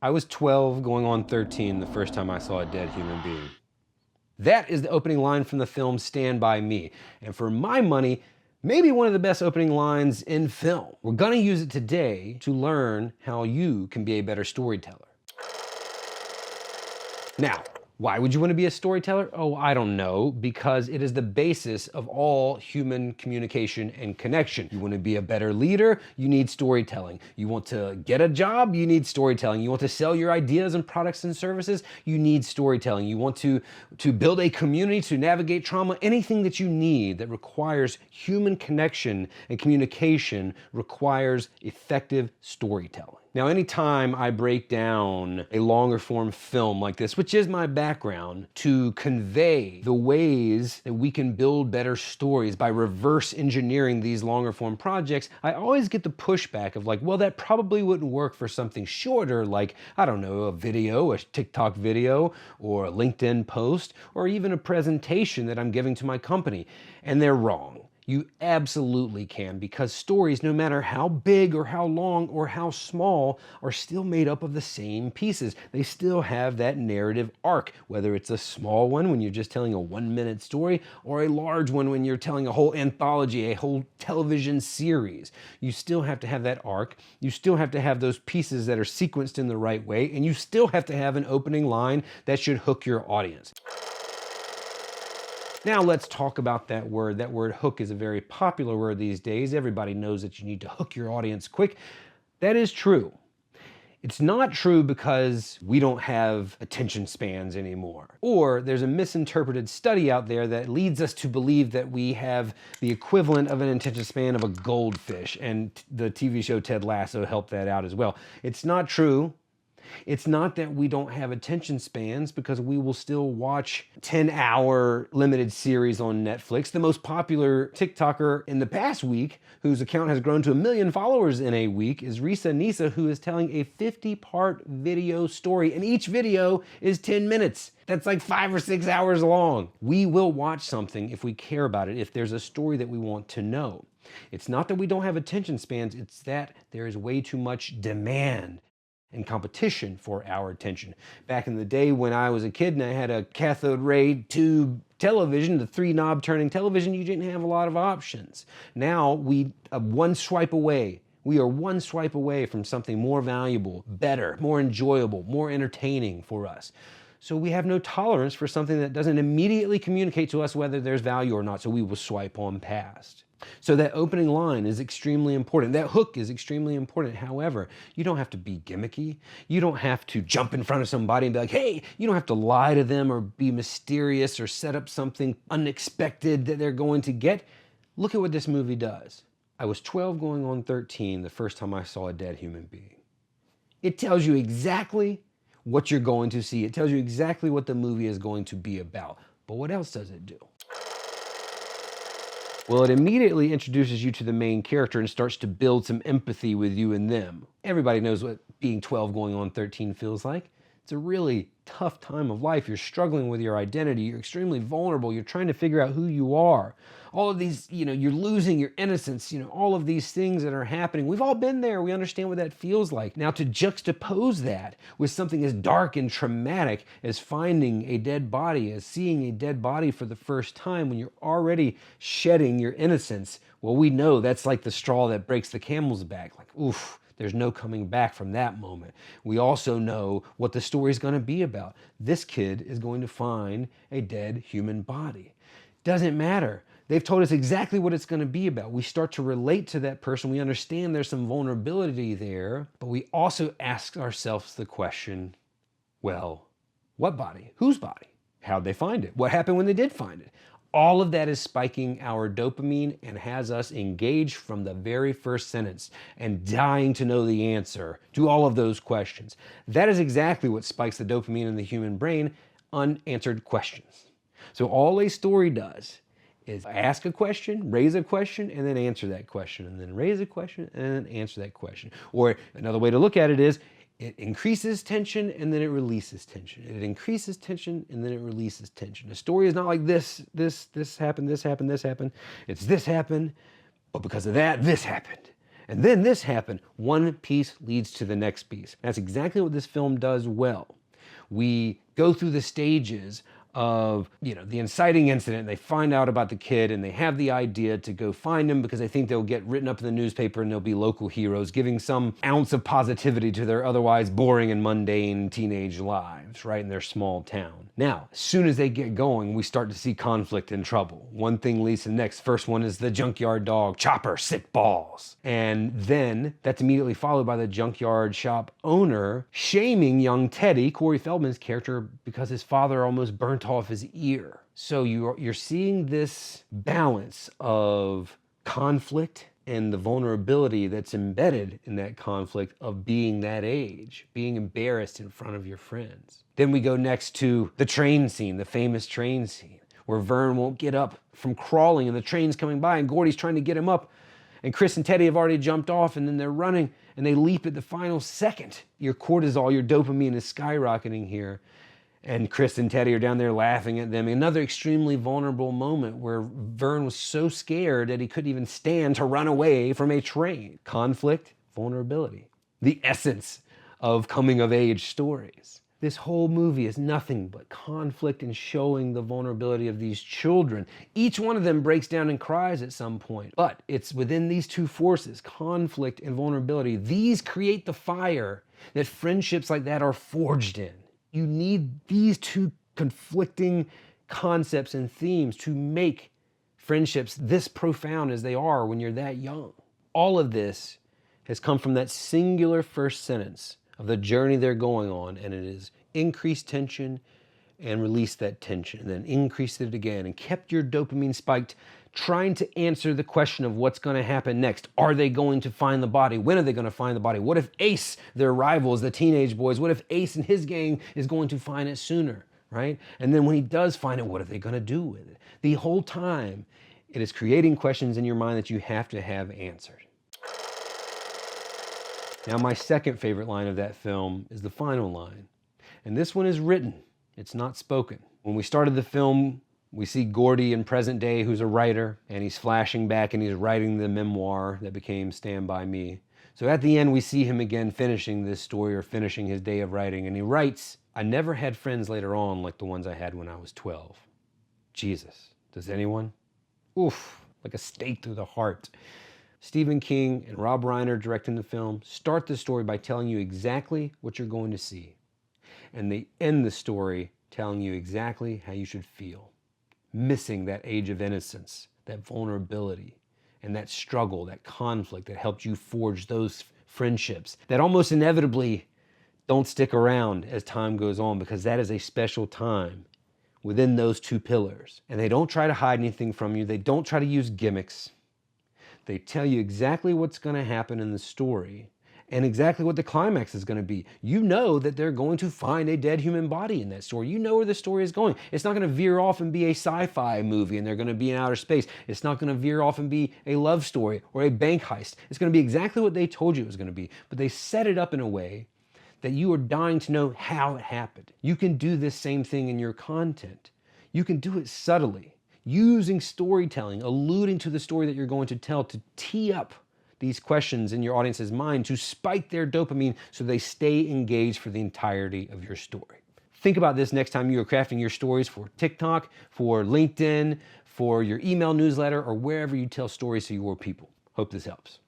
I was 12 going on 13 the first time I saw a dead human being. That is the opening line from the film Stand By Me. And for my money, maybe one of the best opening lines in film. We're gonna use it today to learn how you can be a better storyteller. Now, why would you want to be a storyteller? Oh, I don't know, because it is the basis of all human communication and connection. You want to be a better leader, you need storytelling. You want to get a job, you need storytelling. You want to sell your ideas and products and services, you need storytelling. You want to build a community, to navigate trauma, anything that you need that requires human connection and communication requires effective storytelling. Now, anytime I break down a longer form film like this, which is my background, to convey the ways that we can build better stories by reverse engineering these longer form projects, I always get the pushback of like, well, that probably wouldn't work for something shorter, like, I don't know, a video, a TikTok video, or a LinkedIn post, or even a presentation that I'm giving to my company. And they're wrong. You absolutely can, because stories, no matter how big or how long or how small, are still made up of the same pieces. They still have that narrative arc, whether it's a small one when you're just telling a 1-minute story, or a large one when you're telling a whole anthology, a whole television series. You still have to have that arc. You still have to have those pieces that are sequenced in the right way, and you still have to have an opening line that should hook your audience. Now let's talk about that word. That word hook is a very popular word these days. Everybody knows that you need to hook your audience quick. That is true. It's not true because we don't have attention spans anymore. Or there's a misinterpreted study out there that leads us to believe that we have the equivalent of an attention span of a goldfish, and the TV show Ted Lasso helped that out as well. It's not true. It's not that we don't have attention spans, because we will still watch 10-hour limited series on Netflix. The most popular TikToker in the past week, whose account has grown to 1 million followers in a week, is Risa Nisa, who is telling a 50-part video story, and each video is 10 minutes. That's like 5 or 6 hours long. We will watch something if we care about it, if there's a story that we want to know. It's not that we don't have attention spans, it's that there is way too much demand and competition for our attention. Back in the day when I was a kid and I had a cathode ray tube television, the 3-knob turning television, you didn't have a lot of options. Now we are one swipe away. We are one swipe away from something more valuable, better, more enjoyable, more entertaining for us. So we have no tolerance for something that doesn't immediately communicate to us whether there's value or not, so we will swipe on past. So that opening line is extremely important. That hook is extremely important. However, you don't have to be gimmicky. You don't have to jump in front of somebody and be like, hey, you don't have to lie to them or be mysterious or set up something unexpected that they're going to get. Look at what this movie does. I was 12 going on 13 the first time I saw a dead human being. It tells you exactly what you're going to see. It tells you exactly what the movie is going to be about. But what else does it do? Well, it immediately introduces you to the main character and starts to build some empathy with you and them. Everybody knows what being 12 going on 13 feels like. It's a really tough time of life. You're struggling with your identity. You're extremely vulnerable. You're trying to figure out who you are. All of these, you're losing your innocence, all of these things that are happening. We've all been there. We understand what that feels like. Now, to juxtapose that with something as dark and traumatic as finding a dead body, as seeing a dead body for the first time when you're already shedding your innocence, well, we know that's like the straw that breaks the camel's back. Like, oof. There's no coming back from that moment. We also know what the story is going to be about. This kid is going to find a dead human body. Doesn't matter. They've told us exactly what it's going to be about. We start to relate to that person. We understand there's some vulnerability there, but we also ask ourselves the question, well, what body? Whose body? How'd they find it? What happened when they did find it? All of that is spiking our dopamine and has us engaged from the very first sentence and dying to know the answer to all of those questions. That is exactly what spikes the dopamine in the human brain, unanswered questions. So all a story does is ask a question, raise a question, and then answer that question, and then raise a question, and then answer that question. Or another way to look at it is, it increases tension and then it releases tension. It increases tension and then it releases tension. The story is not like this happened, this happened, this happened. It's this happened, but because of that, this happened. And then this happened. One piece leads to the next piece. That's exactly what this film does well. We go through the stages of, the inciting incident. They find out about the kid and they have the idea to go find him because they think they'll get written up in the newspaper and they'll be local heroes, giving some ounce of positivity to their otherwise boring and mundane teenage lives, right, in their small town. Now, as soon as they get going, we start to see conflict and trouble. One thing leads to the next. First one is the junkyard dog, Chopper, sick balls. And then that's immediately followed by the junkyard shop owner shaming young Teddy, Corey Feldman's character, because his father almost burnt off his ear. So you're seeing this balance of conflict and the vulnerability that's embedded in that conflict of being that age, being embarrassed in front of your friends. Then we go next to the train scene, the famous train scene, where Vern won't get up from crawling and the train's coming by and Gordy's trying to get him up. And Chris and Teddy have already jumped off and then they're running and they leap at the final second. Your cortisol, your dopamine is skyrocketing here. And Chris and Teddy are down there laughing at them. Another extremely vulnerable moment where Vern was so scared that he couldn't even stand to run away from a train. Conflict, vulnerability. The essence of coming of age stories. This whole movie is nothing but conflict and showing the vulnerability of these children. Each one of them breaks down and cries at some point. But it's within these two forces, conflict and vulnerability. These create the fire that friendships like that are forged in. You need these two conflicting concepts and themes to make friendships this profound as they are when you're that young. All of this has come from that singular first sentence of the journey they're going on, and it is increased tension and release that tension, and then increased it again and kept your dopamine spiked, trying to answer the question of what's going to happen next. Are they going to find the body? When are they going to find the body? What if Ace, their rivals, the teenage boys, what if Ace and his gang is going to find it sooner, right? And then when he does find it, what are they going to do with it? The whole time, it is creating questions in your mind that you have to have answered. Now, my second favorite line of that film is the final line. And this one is written. It's not spoken. When we started the film, we see Gordy in present day, who's a writer, and he's flashing back and he's writing the memoir that became Stand By Me. So at the end, we see him again finishing this story or finishing his day of writing. And he writes, "I never had friends later on like the ones I had when I was 12. Jesus, does anyone? Oof, like a stake through the heart. Stephen King and Rob Reiner directing the film start the story by telling you exactly what you're going to see. And they end the story telling you exactly how you should feel. Missing that age of innocence, that vulnerability, and that struggle, that conflict that helped you forge those friendships that almost inevitably don't stick around as time goes on, because that is a special time within those two pillars. And they don't try to hide anything from you. They don't try to use gimmicks. They tell you exactly what's going to happen in the story and exactly what the climax is going to be. You know that they're going to find a dead human body in that story. You know where the story is going. It's not going to veer off and be a sci-fi movie and they're going to be in outer space. It's not going to veer off and be a love story or a bank heist. It's going to be exactly what they told you it was going to be. But they set it up in a way that you are dying to know how it happened. You can do this same thing in your content. You can do it subtly, using storytelling, alluding to the story that you're going to tell to tee up these questions in your audience's mind to spike their dopamine so they stay engaged for the entirety of your story. Think about this next time you are crafting your stories for TikTok, for LinkedIn, for your email newsletter, or wherever you tell stories to your people. Hope this helps.